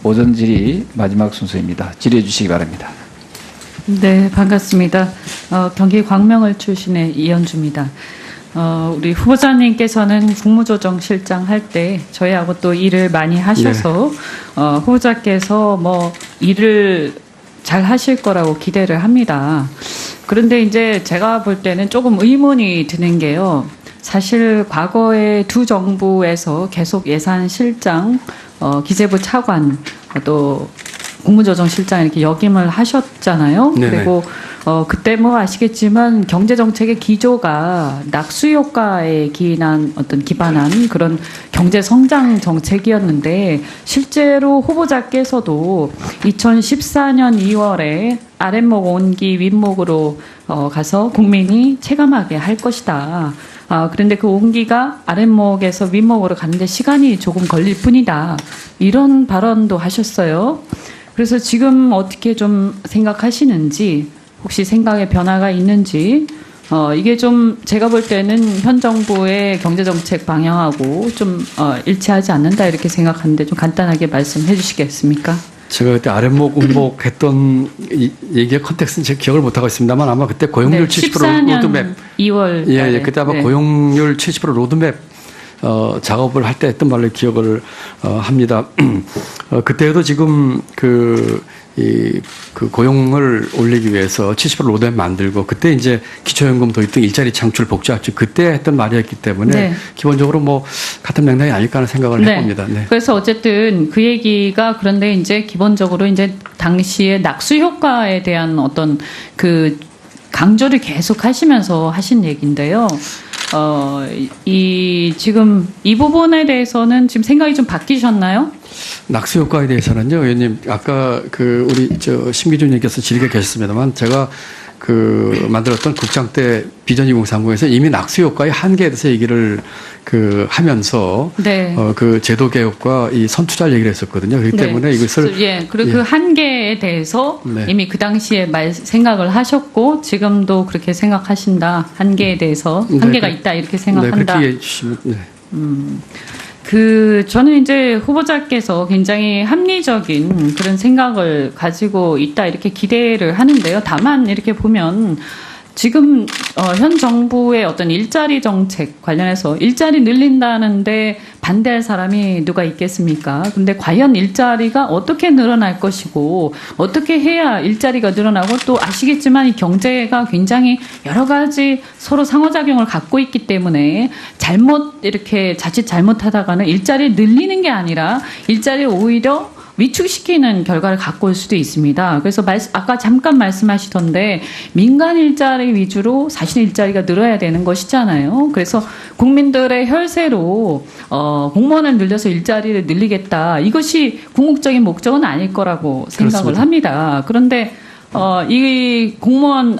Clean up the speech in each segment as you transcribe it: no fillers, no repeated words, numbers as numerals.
오전 질의 마지막 순서입니다. 질의해 주시기 바랍니다. 네, 반갑습니다. 경기 광명을 출신의 이현주입니다. 우리 후보자님께서는 국무조정실장 할 때 저희하고 또 일을 많이 하셔서 후보자께서 뭐 일을 잘 하실 거라고 기대를 합니다. 그런데 이제 제가 볼 때는 조금 의문이 드는 게요. 사실 과거에 두 정부에서 계속 예산실장, 기재부 차관, 또 국무조정실장 이렇게 역임을 하셨잖아요. 네네. 그리고 그때 뭐 아시겠지만 경제정책의 기조가 낙수효과에 기반한 그런 경제성장 정책이었는데 실제로 후보자께서도 2014년 2월에 아랫목 온기 윗목으로 가서 국민이 체감하게 할 것이다. 그런데 그 온기가 아랫목에서 윗목으로 가는데 시간이 조금 걸릴 뿐이다. 이런 발언도 하셨어요. 그래서 지금 어떻게 좀 생각하시는지, 혹시 생각의 변화가 있는지, 이게 좀 제가 볼 때는 현 정부의 경제정책 방향하고 좀 일치하지 않는다 이렇게 생각하는데 좀 간단하게 말씀해 주시겠습니까? 제가 그때 아랫목 운목 했던 얘기의 컨텍스트는 제가 기억을 못하고 있습니다만 아마 그때 고용률 70% 로드맵 2월 예, 그때 아마 고용률 70% 로드맵 작업을 할 때 했던 말로 기억을 합니다. 그때도 지금 그 고용을 올리기 위해서 70% 로드맵 만들고 그때 이제 기초연금 도입 등 일자리 창출 복지합치 그때 했던 말이었기 때문에 기본적으로 뭐 같은 맥락이 아닐까 하는 생각을 해봅니다. 네. 그래서 어쨌든 그 얘기가 그런데 이제 기본적으로 이제 당시에 낙수 효과에 대한 어떤 그 강조를 계속 하시면서 하신 얘기인데요. 지금 이 부분에 대해서는 지금 생각이 좀 바뀌셨나요? 낙수 효과에 대해서는요, 의원님, 아까 우리 심기준 의원께서 질의가 계셨습니다만 제가 만들었던 국장 때 비전 2030에서 이미 낙수 효과의 한계에 대해서 얘기를 하면서 그 제도 개혁과 이 선투자를 얘기를 했었거든요. 그렇기 때문에 이것을 그리고 그 한계에 대해서 이미 그 당시에 생각을 하셨고 지금도 그렇게 생각하신다. 한계에 대해서 한계가 있다 이렇게 생각한다. 그렇게 해주시면. 저는 이제 후보자께서 굉장히 합리적인 그런 생각을 가지고 있다 이렇게 기대를 하는데요. 다만 이렇게 보면 지금 현 정부의 어떤 일자리 정책 관련해서 일자리 늘린다는데 반대할 사람이 누가 있겠습니까? 근데 과연 일자리가 어떻게 늘어날 것이고 어떻게 해야 일자리가 늘어나고 또 아시겠지만 이 경제가 굉장히 여러 가지 서로 상호작용을 갖고 있기 때문에 자칫 잘못하다가는 일자리를 늘리는 게 아니라 일자리를 오히려 위축시키는 결과를 갖고 올 수도 있습니다. 그래서 아까 잠깐 말씀하시던데 민간 일자리 위주로 사실 일자리가 늘어야 되는 것이잖아요. 그래서 국민들의 혈세로 공무원을 늘려서 일자리를 늘리겠다. 이것이 궁극적인 목적은 아닐 거라고 생각을 그렇습니다. 합니다. 그런데 이 공무원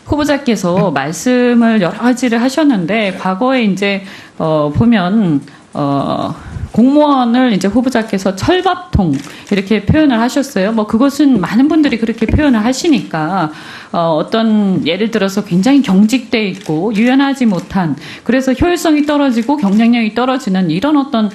후보자께서 말씀을 여러 가지를 하셨는데 과거에 이제 보면 공무원을 이제 후보자께서 철밥통 이렇게 표현을 하셨어요. 뭐 그것은 많은 분들이 그렇게 표현을 하시니까 어떤 예를 들어서 굉장히 경직돼 있고 유연하지 못한 그래서 효율성이 떨어지고 경쟁력이 떨어지는 이런 어떤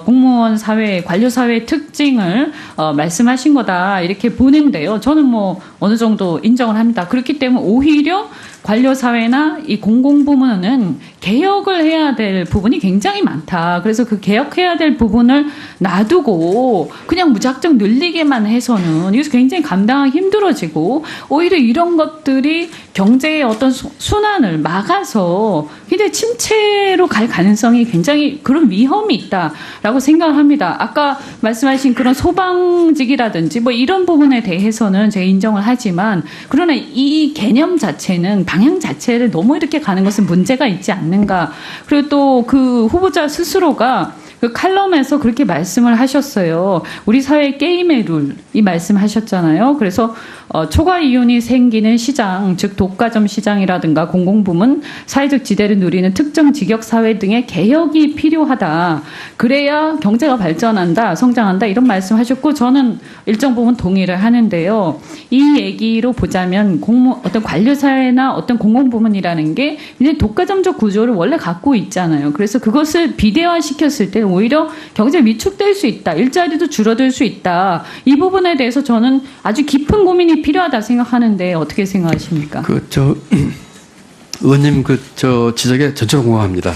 공무원 사회, 관료 사회의 특징을 말씀하신 거다 이렇게 보는데요. 저는 뭐 어느 정도 인정을 합니다. 그렇기 때문에 오히려 관료 사회나 이 공공부문은 개혁을 해야 될 부분이 굉장히 많다. 그래서 그 개혁해야 될 부분을 놔두고 그냥 무작정 늘리게만 해서는 이것이 굉장히 감당하기 힘들어지고 오히려 이런 것들이 경제의 어떤 순환을 막아서 굉장히 침체로 갈 가능성이 굉장히 그런 위험이 있다라고 생각을 합니다. 아까 말씀하신 그런 소방직이라든지 뭐 이런 부분에 대해서는 제가 인정을 하지만 그러나 이 개념 자체는 방향 자체를 너무 이렇게 가는 것은 문제가 있지 않는가. 그리고 또 그 후보자 스스로가 그 칼럼에서 그렇게 말씀을 하셨어요. 우리 사회 게임의 룰 이 말씀하셨잖아요. 그래서 초과 이윤이 생기는 시장, 즉 독과점 시장이라든가 공공부문, 사회적 지대를 누리는 특정 직역 사회 등의 개혁이 필요하다. 그래야 경제가 발전한다, 성장한다 이런 말씀하셨고 저는 일정 부분 동의를 하는데요. 이 얘기로 보자면 어떤 관료 사회나 어떤 공공부문이라는 게 이제 독과점적 구조를 원래 갖고 있잖아요. 그래서 그것을 비대화시켰을 때 오히려 경제 위축될 수 있다, 일자리도 줄어들 수 있다. 이 부분에 대해서 저는 아주 깊은 고민이 필요하다 생각하는데 어떻게 생각하십니까? 의원님 지적에 전적으로 공감합니다.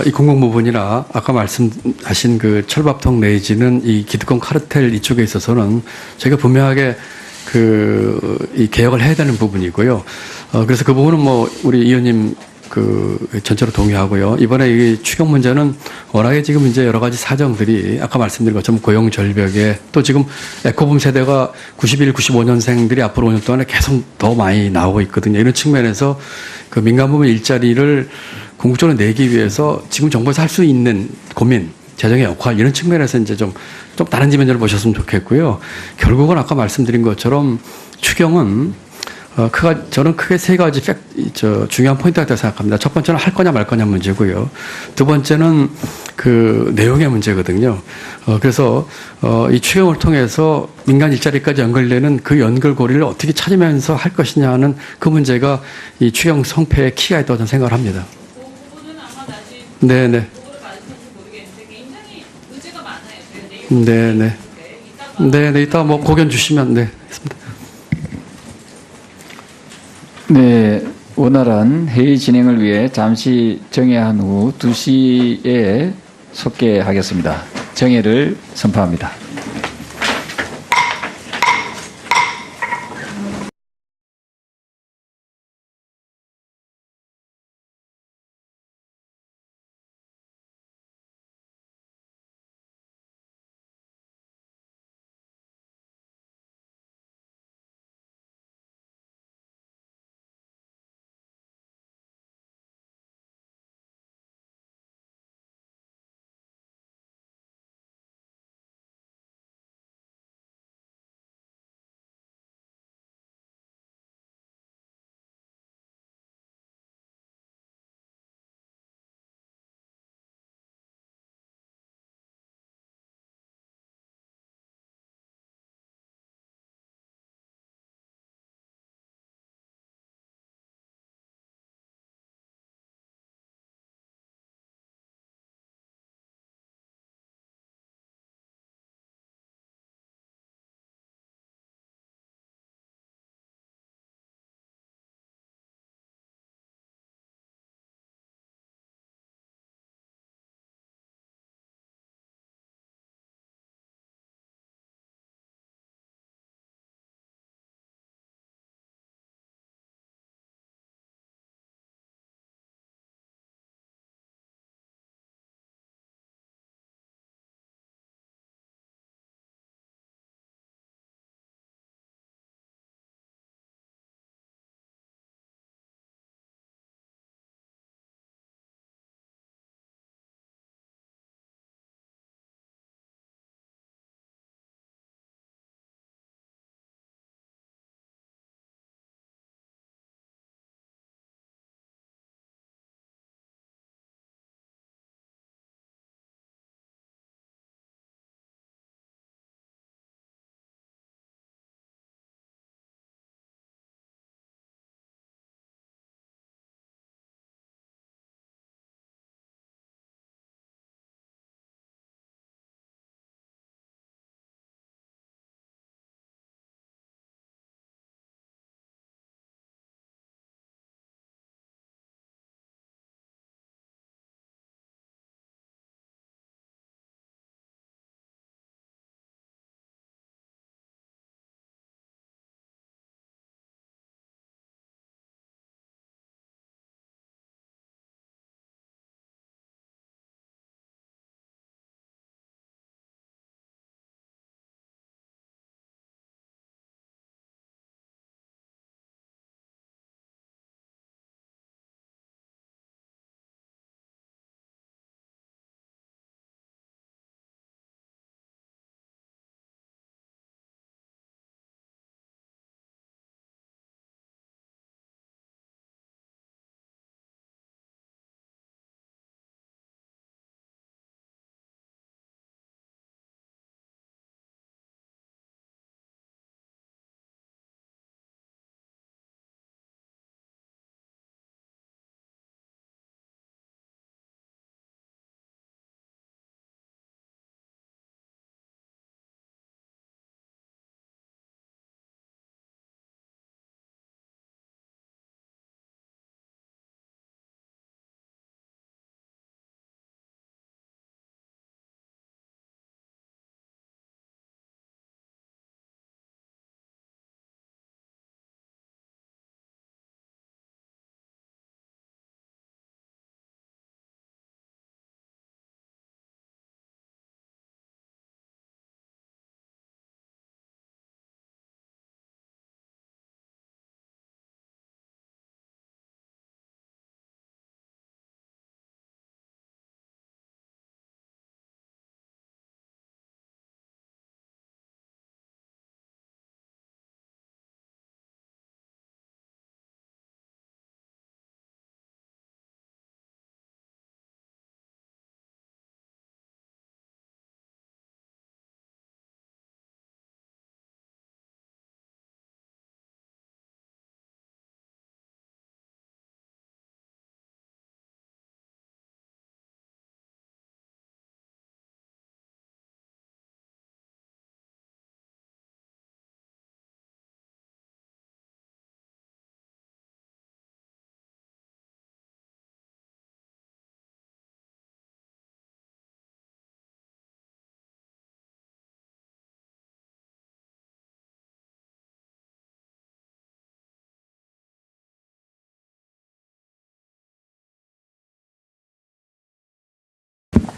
이 공공부문이나 아까 말씀하신 그 철밥통 내지는 이 기득권 카르텔 이쪽에 있어서는 저희가 분명하게 이 개혁을 해야 되는 부분이고요. 그래서 그 부분은 우리 의원님 전체로 동의하고요. 이번에 이 추경 문제는 워낙에 지금 이제 여러 가지 사정들이 아까 말씀드린 것처럼 고용 절벽에 또 지금 에코붐 세대가 91, 95년생들이 앞으로 5년 동안에 계속 더 많이 나오고 있거든요. 이런 측면에서 그 민간 부문 일자리를 궁극적으로 내기 위해서 지금 정부에서 할 수 있는 고민, 재정의 역할 이런 측면에서 이제 좀 다른 지면으로 보셨으면 좋겠고요. 결국은 아까 말씀드린 것처럼 추경은 저는 크게 세 가지 중요한 포인트가 있다고 생각합니다. 첫 번째는 할 거냐 말 거냐 문제고요. 두 번째는 그 내용의 문제거든요. 그래서 이 추경을 통해서 민간 일자리까지 연결되는 그 연결고리를 어떻게 찾으면서 할 것이냐 하는 그 문제가 이 추경 성패의 키가 있다고 저는 생각을 합니다. 그 부분은 아마 나중에 네네. 부분을 받으실지 모르겠는데 굉장히 문제가 많아요. 네네. 네네. 이따 고견 주시면 네. 알겠습니다. 네, 원활한 회의 진행을 위해 잠시 정회한 후 2시에 속개하겠습니다. 정회를 선포합니다.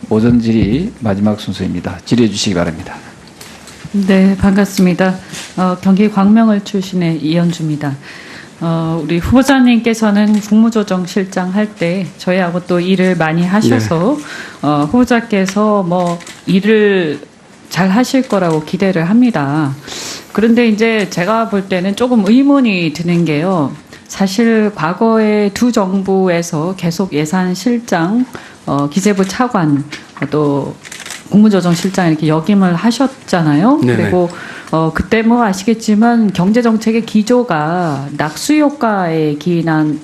오전 질의 마지막 순서입니다. 질의해 주시기 바랍니다. 네, 반갑습니다. 경기 광명을 출신의 이현주입니다. 우리 후보자님께서는 국무조정실장 할 때 저희하고 또 일을 많이 하셔서 후보자께서 뭐 일을 잘 하실 거라고 기대를 합니다. 그런데 이제 제가 볼 때는 조금 의문이 드는 게요. 사실 과거에 두 정부에서 계속 예산실장, 기재부 차관, 또 국무조정실장 이렇게 역임을 하셨잖아요. 네네. 그리고 그때 뭐 아시겠지만 경제정책의 기조가 낙수효과에 기반한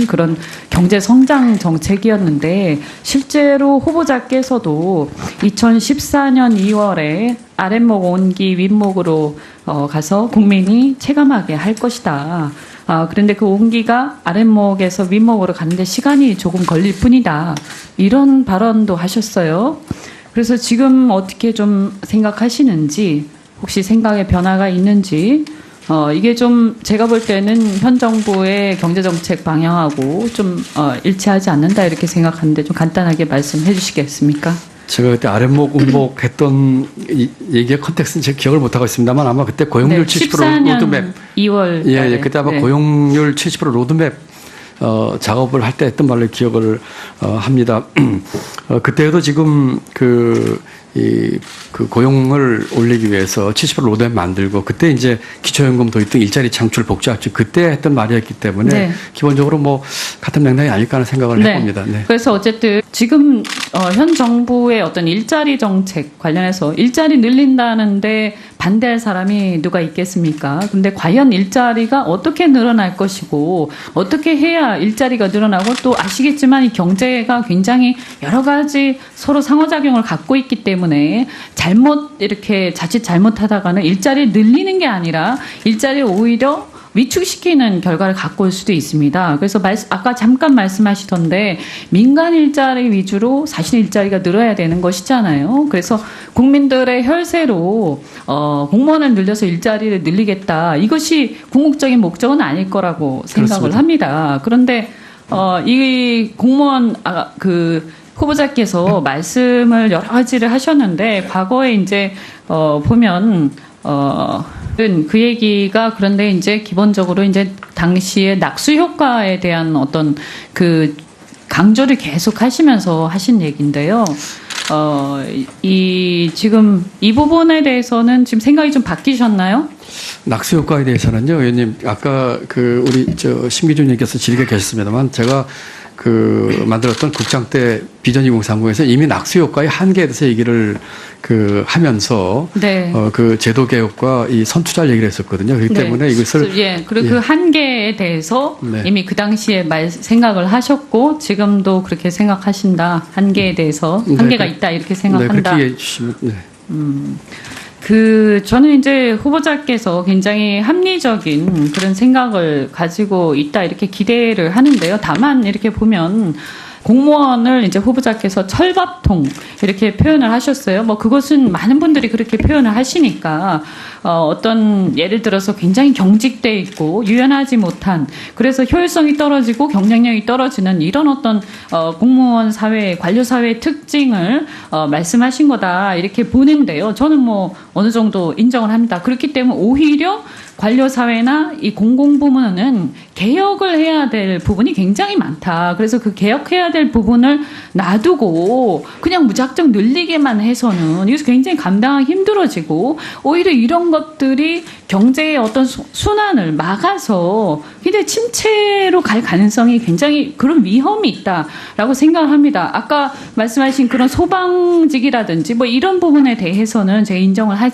그런 경제성장 정책이었는데 실제로 후보자께서도 2014년 2월에 아랫목 온기 윗목으로 가서 국민이 체감하게 할 것이다. 그런데 그 온기가 아랫목에서 윗목으로 가는데 시간이 조금 걸릴 뿐이다. 이런 발언도 하셨어요. 그래서 지금 어떻게 좀 생각하시는지, 혹시 생각의 변화가 있는지, 이게 좀 제가 볼 때는 현 정부의 경제정책 방향하고 좀 일치하지 않는다 이렇게 생각하는데 좀 간단하게 말씀해 주시겠습니까? 제가 그때 아랫목 운목 했던 얘기의 컨텍스트는 제가 기억을 못하고 있습니다만 아마 그때 고용률 70% 14년 로드맵. 2월. 예, 그때 아마 고용률 70% 로드맵 작업을 할 때 했던 말로 기억을 합니다. 그때도 지금 그 고용을 올리기 위해서 70% 로드맵 만들고 그때 이제 기초연금 도입 등 일자리 창출 복지합치 그때 했던 말이었기 때문에 네. 기본적으로 뭐 같은 맥락이 아닐까 하는 생각을 해봅니다. 네. 그래서 어쨌든 지금 현 정부의 어떤 일자리 정책 관련해서 일자리 늘린다는데 반대할 사람이 누가 있겠습니까? 근데 과연 일자리가 어떻게 늘어날 것이고 어떻게 해야 일자리가 늘어나고 또 아시겠지만 이 경제가 굉장히 여러 가지 서로 상호작용을 갖고 있기 때문에 자칫 잘못하다가는 일자리를 늘리는 게 아니라 일자리를 오히려 위축시키는 결과를 갖고 올 수도 있습니다. 그래서 아까 잠깐 말씀하시던데 민간 일자리 위주로 사실 일자리가 늘어야 되는 것이잖아요. 그래서 국민들의 혈세로 공무원을 늘려서 일자리를 늘리겠다. 이것이 궁극적인 목적은 아닐 거라고 생각을 그렇습니다. 합니다. 그런데 이 공무원 후보자께서 말씀을 여러 가지를 하셨는데 과거에 이제 보면 그 얘기가 그런데 이제 기본적으로 이제 당시에 낙수 효과에 대한 어떤 그 강조를 계속 하시면서 하신 얘기인데요. 지금 이 부분에 대해서는 지금 생각이 좀 바뀌셨나요? 낙수 효과에 대해서는요, 의원님 아까 우리 심기준 의원께서 질의가 계셨습니다만 제가 만들었던 국장 때 비전 2030에서 이미 낙수 효과의 한계에 대해서 얘기를 하면서 네. 그 제도 개혁과 이 선투자를 얘기를 했었거든요. 그렇기 때문에 이것을 그리고 그 한계에 대해서 네. 이미 그 당시에 생각을 하셨고 지금도 그렇게 생각하신다. 한계에 대해서 한계가 있다 이렇게 생각한다. 네, 그렇게 해주시면 네. 저는 이제 후보자께서 굉장히 합리적인 그런 생각을 가지고 있다 이렇게 기대를 하는데요. 다만 이렇게 보면 공무원을 이제 후보자께서 철밥통 이렇게 표현을 하셨어요. 뭐 그것은 많은 분들이 그렇게 표현을 하시니까 어떤 예를 들어서 굉장히 경직돼 있고 유연하지 못한 그래서 효율성이 떨어지고 경쟁력이 떨어지는 이런 어떤 공무원 사회, 관료 사회의 특징을 말씀하신 거다 이렇게 보는데요. 저는 뭐 어느 정도 인정을 합니다. 그렇기 때문에 오히려 관료 사회나 이 공공부문은 개혁을 해야 될 부분이 굉장히 많다. 그래서 그 개혁해야 될 부분을 놔두고 그냥 무작정 늘리게만 해서는 이것이 굉장히 감당하기 힘들어지고 오히려 이런 것들이 경제의 어떤 순환을 막아서 굉장히 침체로 갈 가능성이 굉장히 그런 위험이 있다라고 생각을 합니다. 아까 말씀하신 그런 소방직이라든지 뭐 이런 부분에 대해서는 제가 인정을 하지